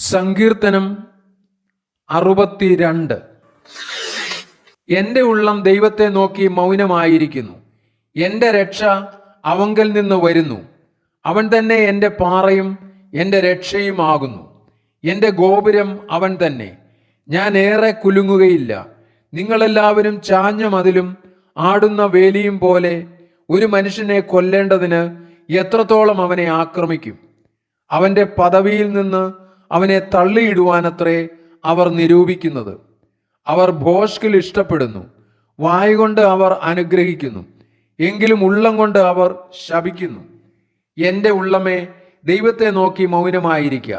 സങ്കീർത്തനം 62. എൻ്റെ ഉള്ളം ദൈവത്തെ നോക്കി മൗനമായിരിക്കുന്നു. എൻ്റെ രക്ഷ അവങ്കൽ നിന്ന് വരുന്നു. അവൻ തന്നെ എൻ്റെ പാറയും എൻ്റെ രക്ഷയുമാകുന്നു. എൻ്റെ ഗോപുരം അവൻ തന്നെ. ഞാൻ ഏറെ കുലുങ്ങുകയില്ല. നിങ്ങളെല്ലാവരും ചാഞ്ഞ മതിലും ആടുന്ന വേലിയും പോലെ ഒരു മനുഷ്യനെ കൊല്ലേണ്ടതിന് എത്രത്തോളം അവനെ ആക്രമിക്കും? അവൻ്റെ പദവിയിൽ നിന്ന് അവനെ തള്ളിയിടുവാനത്രേ അവർ നിരൂപിക്കുന്നത്. അവർ ഭോഷ്കിൽ ഇഷ്ടപ്പെടുന്നു, വായുകൊണ്ട് അവർ അനുഗ്രഹിക്കുന്നു, എങ്കിലും ഉള്ളം കൊണ്ട് അവർ ശപിക്കുന്നു. എൻ്റെ ഉള്ളമേ, ദൈവത്തെ നോക്കി മൗനമായിരിക്കുക.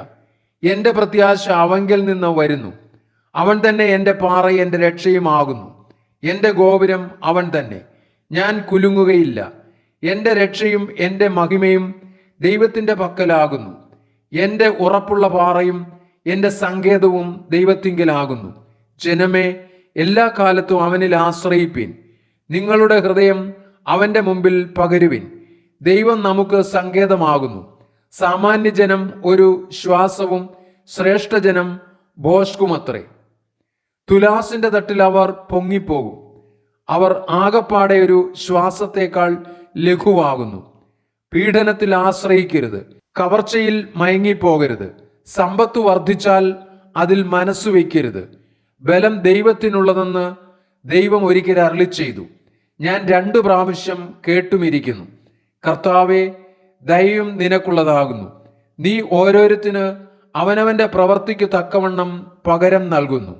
എൻ്റെ പ്രത്യാശ അവങ്കൽ നിന്ന് വരുന്നു. അവൻ തന്നെ എൻ്റെ പാറയും എൻ്റെ രക്ഷയുമാകുന്നു. എൻ്റെ ഗോപുരം അവൻ തന്നെ. ഞാൻ കുലുങ്ങുകയില്ല. എൻ്റെ രക്ഷയും എൻ്റെ മഹിമയും ദൈവത്തിൻ്റെ പക്കലാകുന്നു. എൻ്റെ ഉറപ്പുള്ള പാറയും എൻ്റെ സങ്കേതവും ദൈവത്തിങ്കലാകുന്നു. ജനമേ, എല്ലാ കാലത്തും അവനിൽ ആശ്രയിപ്പിൻ. നിങ്ങളുടെ ഹൃദയം അവൻ്റെ മുമ്പിൽ പകരുവിൻ. ദൈവം നമുക്ക് സങ്കേതമാകുന്നു. സാമാന്യജനം ഒരു ശ്വാസവും ശ്രേഷ്ഠജനം ഭോഷ്കുമത്രേ. തുലാസിന്റെ തട്ടിൽ അവർ പൊങ്ങിപ്പോകും. അവർ ആകപ്പാടെ ഒരു ശ്വാസത്തേക്കാൾ ലഘുവാകുന്നു. പീഡനത്തിൽ ആശ്രയിക്കരുത്, കവർച്ചയിൽ മയങ്ങിപ്പോകരുത്. സമ്പത്ത് വർദ്ധിച്ചാൽ അതിൽ മനസ്സു വയ്ക്കരുത്. ബലം ദൈവത്തിനുള്ളതെന്ന് ദൈവം ഒരിക്കൽ അരുളിച്ചെയ്തു. ഞാൻ 2 പ്രാവശ്യം കേട്ടുമിരിക്കുന്നു. കർത്താവേ, ദയയും നിനക്കുള്ളതാകുന്നു. നീ ഓരോരുത്തന് അവനവന്റെ പ്രവൃത്തിക്ക് തക്കവണ്ണം പകരം നൽകുന്നു.